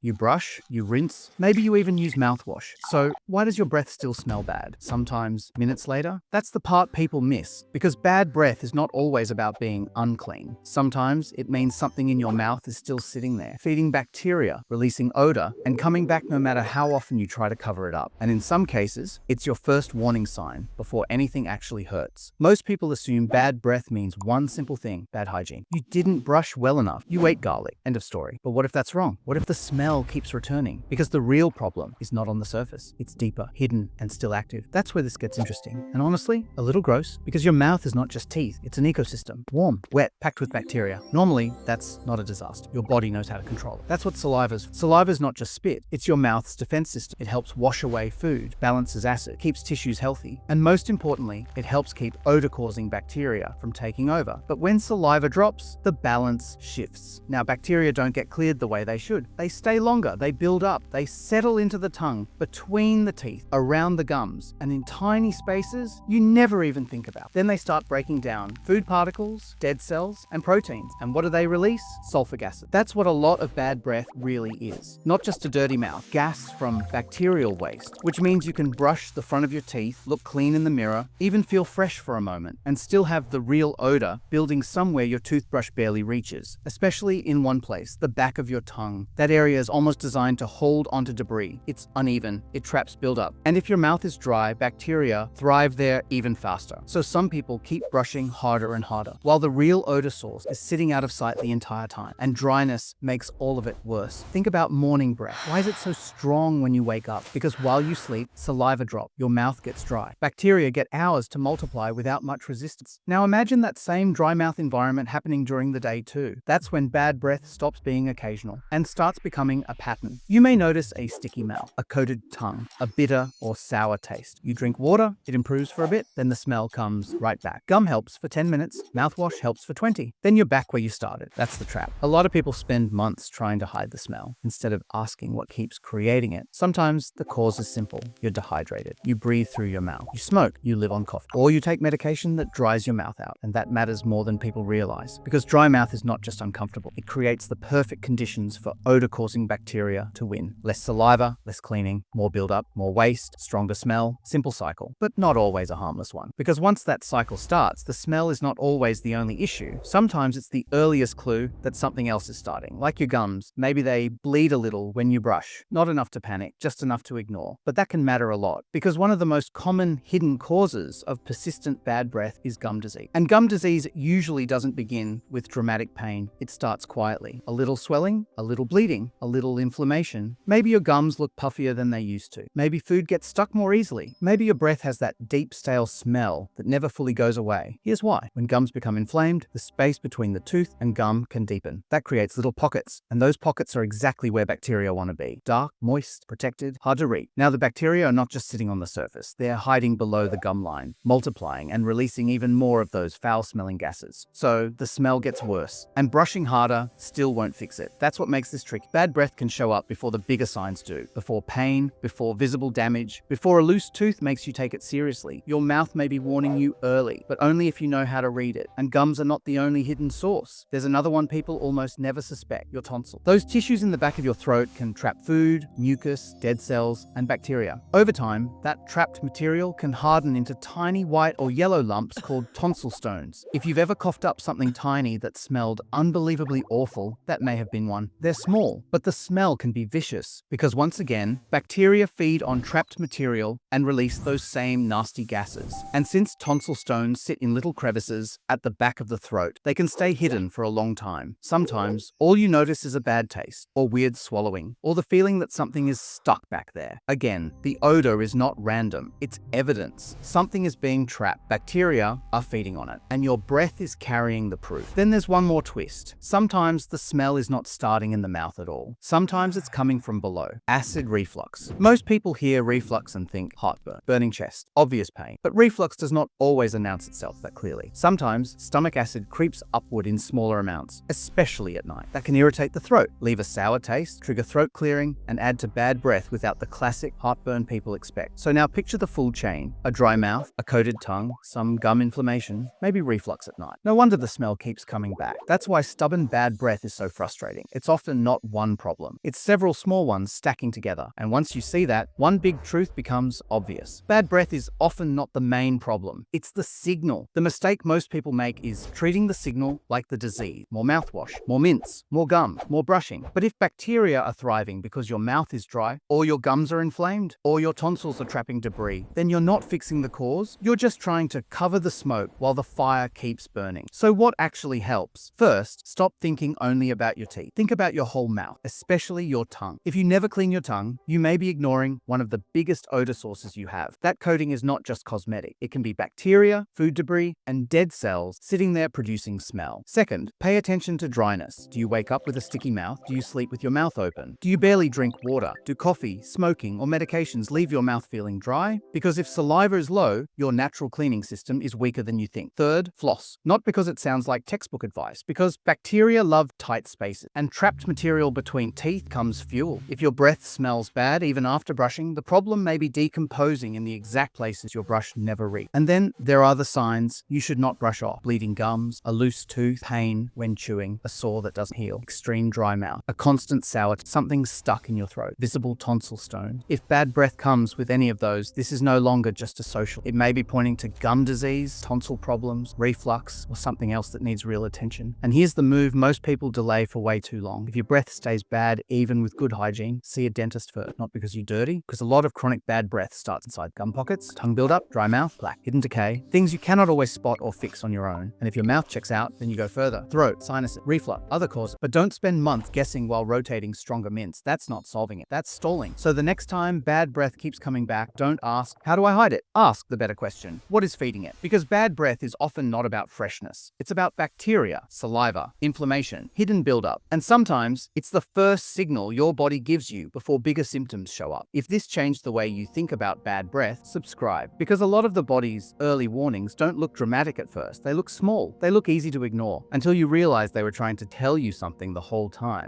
You brush, you rinse, maybe you even use mouthwash. So why does your breath still smell bad? Sometimes minutes later? That's the part people miss, because bad breath is not always about being unclean. Sometimes it means something in your mouth is still sitting there, feeding bacteria, releasing odor, and coming back no matter how often you try to cover it up. And in some cases, it's your first warning sign before anything actually hurts. Most people assume bad breath means one simple thing: bad hygiene. You didn't brush well enough. You ate garlic. End of story. But what if that's wrong? What if the smell keeps returning? Because the real problem is not on the surface. It's deeper, hidden, and still active. That's where this gets interesting. And honestly, a little gross, because your mouth is not just teeth. It's an ecosystem. Warm, wet, packed with bacteria. Normally, that's not a disaster. Your body knows how to control it. That's what saliva's. Saliva's not just spit. It's your mouth's defense system. It helps wash away food, balances acid, keeps tissues healthy, and most importantly, it helps keep odor-causing bacteria from taking over. But when saliva drops, the balance shifts. Now, bacteria don't get cleared the way they should. They stay longer, they build up, they settle into the tongue, between the teeth, around the gums, and in tiny spaces you never even think about. Then they start breaking down food particles, dead cells, and proteins. And what do they release? Sulfuric acid. That's what a lot of bad breath really is. Not just a dirty mouth, gas from bacterial waste, which means you can brush the front of your teeth, look clean in the mirror, even feel fresh for a moment, and still have the real odor building somewhere your toothbrush barely reaches, especially in one place, the back of your tongue. That area is almost designed to hold onto debris. It's uneven, it traps buildup. And if your mouth is dry, bacteria thrive there even faster. So some people keep brushing harder and harder, while the real odor source is sitting out of sight the entire time. And dryness makes all of it worse. Think about morning breath. Why is it so strong when you wake up? Because while you sleep, saliva drops, your mouth gets dry. Bacteria get hours to multiply without much resistance. Now imagine that same dry mouth environment happening during the day too. That's when bad breath stops being occasional and starts becoming a pattern. You may notice a sticky mouth, a coated tongue, a bitter or sour taste. You drink water, it improves for a bit, then the smell comes right back. Gum helps for 10 minutes, mouthwash helps for 20. Then you're back where you started. That's the trap. A lot of people spend months trying to hide the smell instead of asking what keeps creating it. Sometimes the cause is simple. You're dehydrated. You breathe through your mouth. You smoke. You live on coffee. Or you take medication that dries your mouth out. And that matters more than people realize. Because dry mouth is not just uncomfortable. It creates the perfect conditions for odor-causing bacteria to win. Less saliva, less cleaning, more buildup, more waste, stronger smell. Simple cycle, but not always a harmless one. Because once that cycle starts, the smell is not always the only issue. Sometimes it's the earliest clue that something else is starting. Like your gums. Maybe they bleed a little when you brush. Not enough to panic, just enough to ignore. But that can matter a lot, because one of the most common hidden causes of persistent bad breath is gum disease. And gum disease usually doesn't begin with dramatic pain. It starts quietly. A little swelling, a little bleeding, a little inflammation. Maybe your gums look puffier than they used to. Maybe food gets stuck more easily. Maybe your breath has that deep, stale smell that never fully goes away. Here's why. When gums become inflamed, the space between the tooth and gum can deepen. That creates little pockets, and those pockets are exactly where bacteria want to be. Dark, moist, protected, hard to reach. Now, the bacteria are not just sitting on the surface. They're hiding below the gum line, multiplying and releasing even more of those foul-smelling gases. So the smell gets worse, and brushing harder still won't fix it. That's what makes this tricky. Bad breath can show up before the bigger signs do. Before pain, before visible damage, before a loose tooth makes you take it seriously. Your mouth may be warning you early, but only if you know how to read it. And gums are not the only hidden source. There's another one people almost never suspect: your tonsil. Those tissues in the back of your throat can trap food, mucus, dead cells, and bacteria. Over time, that trapped material can harden into tiny white or yellow lumps called tonsil stones. If you've ever coughed up something tiny that smelled unbelievably awful, that may have been one. They're small, but the smell can be vicious, because once again, bacteria feed on trapped material and release those same nasty gases. And since tonsil stones sit in little crevices at the back of the throat, they can stay hidden for a long time. Sometimes, all you notice is a bad taste, or weird swallowing, or the feeling that something is stuck back there. Again, the odor is not random. It's evidence. Something is being trapped. Bacteria are feeding on it, and your breath is carrying the proof. Then there's one more twist. Sometimes the smell is not starting in the mouth at all. Sometimes it's coming from below. Acid reflux. Most people hear reflux and think heartburn, burning chest, obvious pain. But reflux does not always announce itself that clearly. Sometimes stomach acid creeps upward in smaller amounts, especially at night. That can irritate the throat, leave a sour taste, trigger throat clearing, and add to bad breath without the classic heartburn people expect. So now picture the full chain: a dry mouth, a coated tongue, some gum inflammation, maybe reflux at night. No wonder the smell keeps coming back. That's why stubborn bad breath is so frustrating. It's often not one problem. problem. It's several small ones stacking together. And once you see that, one big truth becomes obvious. Bad breath is often not the main problem. It's the signal. The mistake most people make is treating the signal like the disease. More mouthwash, more mints, more gum, more brushing. But if bacteria are thriving because your mouth is dry, or your gums are inflamed, or your tonsils are trapping debris, then you're not fixing the cause. You're just trying to cover the smoke while the fire keeps burning. So what actually helps? First, stop thinking only about your teeth. Think about your whole mouth, especially your tongue. If you never clean your tongue, you may be ignoring one of the biggest odor sources you have. That coating is not just cosmetic. It can be bacteria, food debris, and dead cells sitting there producing smell. Second, pay attention to dryness. Do you wake up with a sticky mouth? Do you sleep with your mouth open? Do you barely drink water? Do coffee, smoking, or medications leave your mouth feeling dry? Because if saliva is low, your natural cleaning system is weaker than you think. Third, floss. Not because it sounds like textbook advice, because bacteria love tight spaces, and trapped material between teeth comes fuel. If your breath smells bad even after brushing, the problem may be decomposing in the exact places your brush never reached. And then there are the signs you should not brush off. Bleeding gums, a loose tooth, pain when chewing, a sore that doesn't heal, extreme dry mouth, a constant sour, something stuck in your throat, visible tonsil stone. If bad breath comes with any of those, this is no longer just a social. It may be pointing to gum disease, tonsil problems, reflux, or something else that needs real attention. And here's the move most people delay for way too long. If your breath stays bad, even with good hygiene, see a dentist first. Not because you're dirty, because a lot of chronic bad breath starts inside gum pockets, tongue buildup, dry mouth, plaque, hidden decay, things you cannot always spot or fix on your own. And if your mouth checks out, then you go further. Throat, sinus, reflux, other causes. But don't spend months guessing while rotating stronger mints. That's not solving it. That's stalling. So the next time bad breath keeps coming back, don't ask, how do I hide it? Ask the better question. What is feeding it? Because bad breath is often not about freshness. It's about bacteria, saliva, inflammation, hidden buildup. And sometimes it's the first signal your body gives you before bigger symptoms show up. If this changed the way you think about bad breath, subscribe. Because a lot of the body's early warnings don't look dramatic at first. They look small. They look easy to ignore until you realize they were trying to tell you something the whole time.